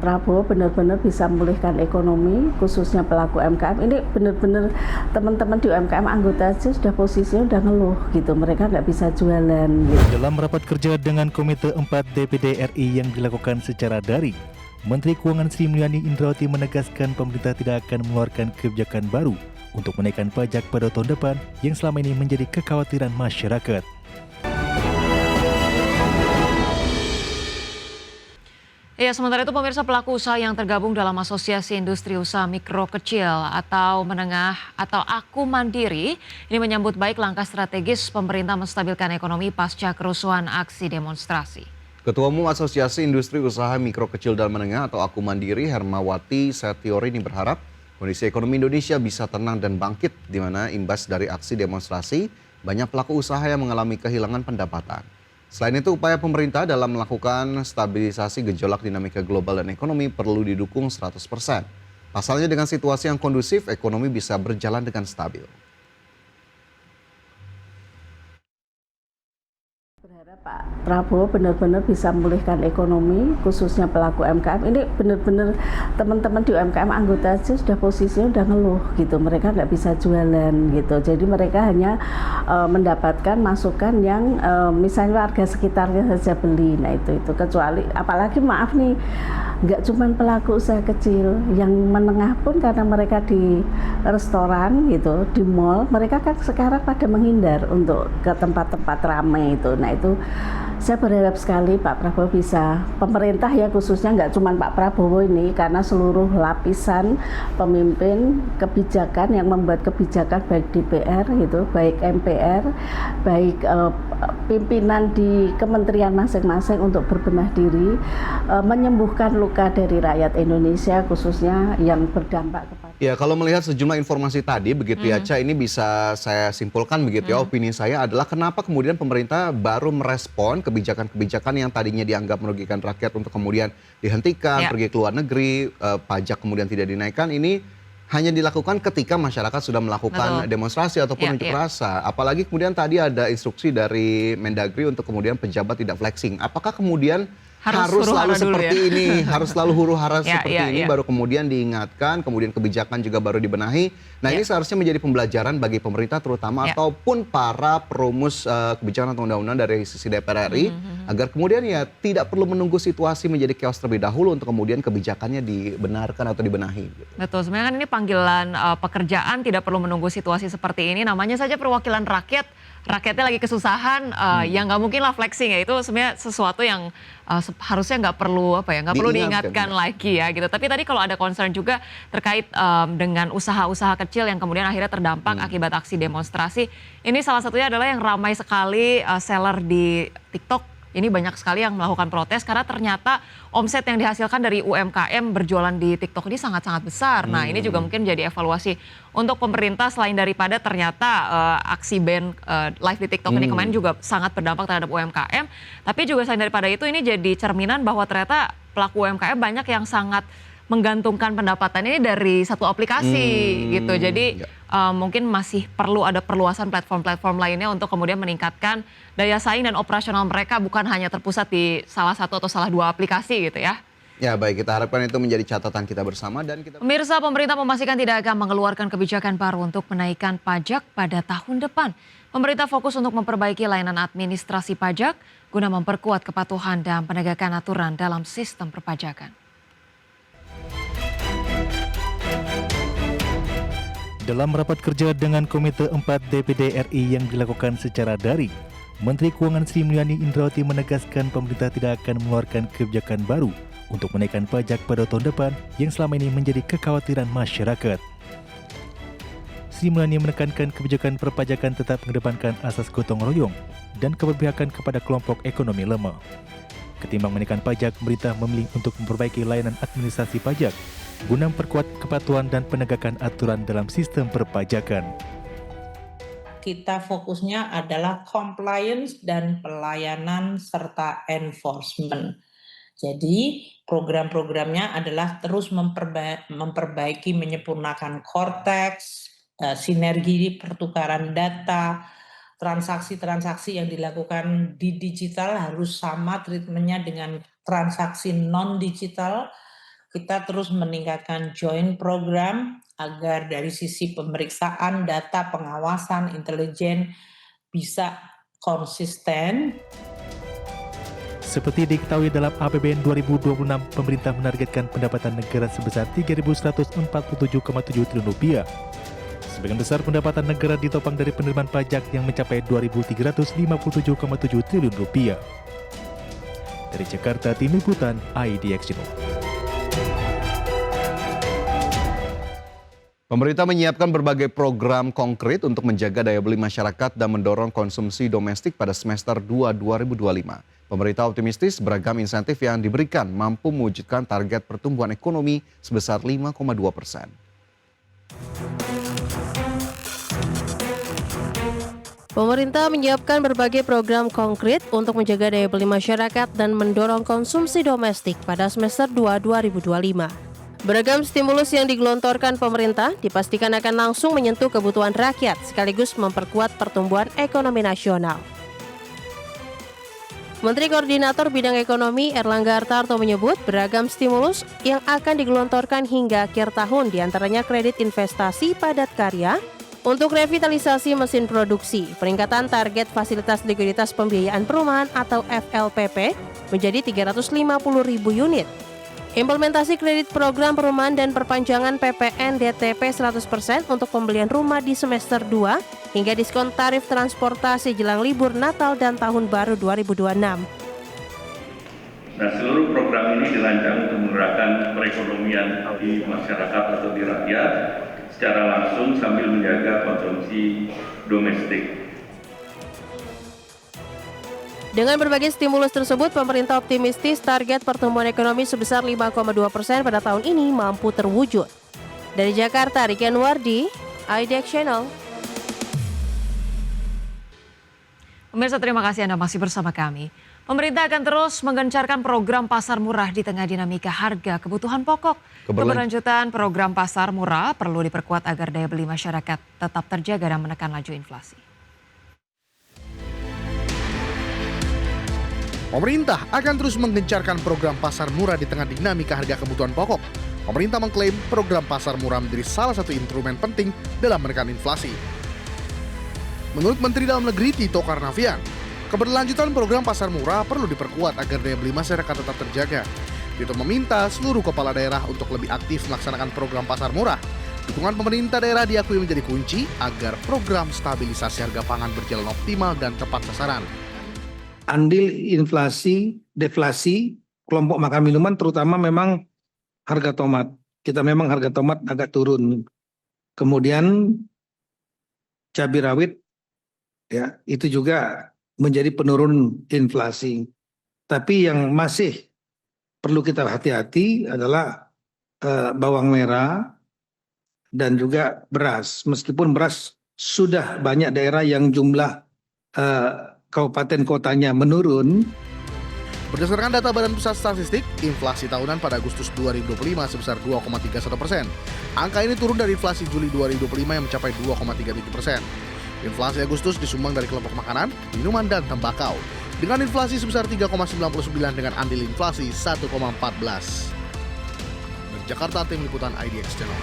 Prabowo benar-benar bisa memulihkan ekonomi, khususnya pelaku UMKM. Ini benar-benar teman-teman di UMKM anggota aja sudah posisinya udah ngeluh gitu, mereka nggak bisa jualan gitu. Dalam rapat kerja dengan Komite 4 DPD RI yang dilakukan secara daring, Menteri Keuangan Sri Mulyani Indrawati menegaskan pemerintah tidak akan mengeluarkan kebijakan baru untuk menaikkan pajak pada tahun depan yang selama ini menjadi kekhawatiran masyarakat. Ya, sementara itu pemirsa, pelaku usaha yang tergabung dalam Asosiasi Industri Usaha Mikro Kecil atau Menengah atau Aku Mandiri ini menyambut baik langkah strategis pemerintah menstabilkan ekonomi pasca kerusuhan aksi demonstrasi. Ketua Umum Asosiasi Industri Usaha Mikro Kecil dan Menengah atau Aku Mandiri, Hermawati Setiorini berharap kondisi ekonomi Indonesia bisa tenang dan bangkit, di mana imbas dari aksi demonstrasi banyak pelaku usaha yang mengalami kehilangan pendapatan. Selain itu, upaya pemerintah dalam melakukan stabilisasi gejolak dinamika global dan ekonomi perlu didukung 100%. Pasalnya dengan situasi yang kondusif, ekonomi bisa berjalan dengan stabil. Berharap Pak Prabowo benar-benar bisa memulihkan ekonomi, khususnya pelaku UMKM. Ini benar-benar teman-teman di UMKM anggota aja sudah posisinya udah ngeluh gitu, mereka nggak bisa jualan gitu. Jadi mereka hanya mendapatkan masukan yang misalnya warga sekitarnya saja beli. Nah itu kecuali apalagi maaf nih, nggak cuma pelaku usaha kecil, yang menengah pun karena mereka di restoran gitu, di mall, mereka kan sekarang pada menghindar untuk ke tempat-tempat ramai itu. Nah itu saya berharap sekali Pak Prabowo bisa, pemerintah ya khususnya, nggak cuma Pak Prabowo ini, karena seluruh lapisan pemimpin kebijakan yang membuat kebijakan baik DPR gitu, baik MPR, baik pimpinan di kementerian masing-masing untuk berbenah diri, menyembuhkan luka dari rakyat Indonesia khususnya yang berdampak kepada. Ya, kalau melihat sejumlah informasi tadi begitu ya, Ca, ini bisa saya simpulkan begitu ya, opini saya adalah kenapa kemudian pemerintah baru merespon kebijakan-kebijakan yang tadinya dianggap merugikan rakyat untuk kemudian dihentikan, pergi ke luar negeri, pajak kemudian tidak dinaikkan, ini hanya dilakukan ketika masyarakat sudah melakukan demonstrasi ataupun unjuk rasa. Apalagi kemudian tadi ada instruksi dari Mendagri untuk kemudian pejabat tidak flexing. Apakah kemudian harus selalu seperti ini, harus selalu huru-hara seperti ini, baru kemudian diingatkan, kemudian kebijakan juga baru dibenahi. Nah ini seharusnya menjadi pembelajaran bagi pemerintah terutama ataupun para perumus kebijakan atau undang-undang dari sisi DPR RI, agar kemudian ya tidak perlu menunggu situasi menjadi chaos terlebih dahulu untuk kemudian kebijakannya dibenarkan atau dibenahi. Betul, sebenarnya kan ini panggilan pekerjaan, tidak perlu menunggu situasi seperti ini, namanya saja perwakilan rakyat. Rakyatnya lagi kesusahan, ya nggak mungkin lah flexing ya, itu sebenarnya sesuatu yang harusnya nggak perlu nggak perlu diingatkan lagi ya gitu. Tapi tadi kalau ada concern juga terkait dengan usaha-usaha kecil yang kemudian akhirnya terdampak akibat aksi demonstrasi, ini salah satunya adalah yang ramai sekali seller di TikTok. Ini banyak sekali yang melakukan protes karena ternyata omset yang dihasilkan dari UMKM berjualan di TikTok ini sangat-sangat besar. Nah ini juga mungkin jadi evaluasi untuk pemerintah, selain daripada ternyata aksi ban live di TikTok ini kemarin juga sangat berdampak terhadap UMKM. Tapi juga selain daripada itu ini jadi cerminan bahwa ternyata pelaku UMKM banyak yang sangat menggantungkan pendapatan ini dari satu aplikasi gitu. Jadi mungkin masih perlu ada perluasan platform-platform lainnya untuk kemudian meningkatkan daya saing dan operasional mereka, bukan hanya terpusat di salah satu atau salah dua aplikasi gitu ya. Ya baik, kita harapkan itu menjadi catatan kita bersama. Dan kita... Pemirsa, pemerintah memastikan tidak akan mengeluarkan kebijakan baru untuk menaikkan pajak pada tahun depan. Pemerintah fokus untuk memperbaiki layanan administrasi pajak guna memperkuat kepatuhan dan penegakan aturan dalam sistem perpajakan. Dalam rapat kerja dengan Komite 4 DPD RI yang dilakukan secara daring, Menteri Keuangan Sri Mulyani Indrawati menegaskan pemerintah tidak akan mengeluarkan kebijakan baru untuk menaikkan pajak pada tahun depan yang selama ini menjadi kekhawatiran masyarakat. Sri Mulyani menekankan kebijakan perpajakan tetap mengedepankan asas gotong royong dan keberpihakan kepada kelompok ekonomi lemah. Ketimbang menaikkan pajak, pemerintah memilih untuk memperbaiki layanan administrasi pajak guna memperkuat kepatuhan dan penegakan aturan dalam sistem perpajakan. Kita fokusnya adalah compliance dan pelayanan serta enforcement. Jadi program-programnya adalah terus memperbaiki, menyempurnakan Cortex, sinergi pertukaran data, transaksi-transaksi yang dilakukan di digital harus sama treatmentnya dengan transaksi non-digital. kita terus meningkatkan joint program agar dari sisi pemeriksaan data, pengawasan, intelijen bisa konsisten. Seperti diketahui dalam APBN 2026, pemerintah menargetkan pendapatan negara sebesar Rp3.147,7 triliun. Sebagian besar pendapatan negara ditopang dari penerimaan pajak yang mencapai Rp2.357,7 triliun. Dari Jakarta, Tim Liputan IDX Channel. Pemerintah menyiapkan berbagai program konkret untuk menjaga daya beli masyarakat dan mendorong konsumsi domestik pada semester 2 2025. Pemerintah optimistis beragam insentif yang diberikan mampu mewujudkan target pertumbuhan ekonomi sebesar 5,2%. Pemerintah menyiapkan berbagai program konkret untuk menjaga daya beli masyarakat dan mendorong konsumsi domestik pada semester 2 2025. Beragam stimulus yang digelontorkan pemerintah dipastikan akan langsung menyentuh kebutuhan rakyat sekaligus memperkuat pertumbuhan ekonomi nasional. Menteri Koordinator Bidang Ekonomi Erlangga Hartarto menyebut beragam stimulus yang akan digelontorkan hingga akhir tahun, diantaranya kredit investasi padat karya untuk revitalisasi mesin produksi, peningkatan target fasilitas likuiditas pembiayaan perumahan atau FLPP menjadi 350.000 unit, implementasi kredit program perumahan dan perpanjangan PPN DTP 100% untuk pembelian rumah di semester 2 hingga diskon tarif transportasi jelang libur Natal dan Tahun Baru 2026. Nah, seluruh program ini dirancang untuk menggerakkan perekonomian di masyarakat atau di rakyat secara langsung sambil menjaga konsumsi domestik. Dengan berbagai stimulus tersebut, pemerintah optimistis target pertumbuhan ekonomi sebesar 5,2% pada tahun ini mampu terwujud. Dari Jakarta, Riki Anwardi, IDX Channel. Pemirsa, terima kasih Anda masih bersama kami. Pemerintah akan terus menggencarkan program pasar murah di tengah dinamika harga kebutuhan pokok. Keberlanjutan program pasar murah perlu diperkuat agar daya beli masyarakat tetap terjaga dan menekan laju inflasi. Pemerintah akan terus menggencarkan program pasar murah di tengah dinamika harga kebutuhan pokok. Pemerintah mengklaim program pasar murah menjadi salah satu instrumen penting dalam menekan inflasi. Menurut Menteri Dalam Negeri Tito Karnavian, keberlanjutan program pasar murah perlu diperkuat agar daya beli masyarakat tetap terjaga. Tito meminta seluruh kepala daerah untuk lebih aktif melaksanakan program pasar murah. Dukungan pemerintah daerah diakui menjadi kunci agar program stabilisasi harga pangan berjalan optimal dan tepat sasaran. Andil inflasi, deflasi, kelompok makan minuman terutama memang harga tomat. Kita memang harga tomat agak turun. Kemudian cabai rawit ya itu juga menjadi penurun inflasi. Tapi yang masih perlu kita hati-hati adalah bawang merah dan juga beras. Meskipun beras sudah banyak daerah yang jumlah kabupaten kotanya menurun. Berdasarkan data Badan Pusat Statistik, inflasi tahunan pada Agustus 2025 sebesar 2,31%. Angka ini turun dari inflasi Juli 2025 yang mencapai 2,37%. Inflasi Agustus disumbang dari kelompok makanan, minuman, dan tembakau. Dengan inflasi sebesar 3,99 dengan andil inflasi 1,14. Dari Jakarta, Tim Liputan IDX Channel.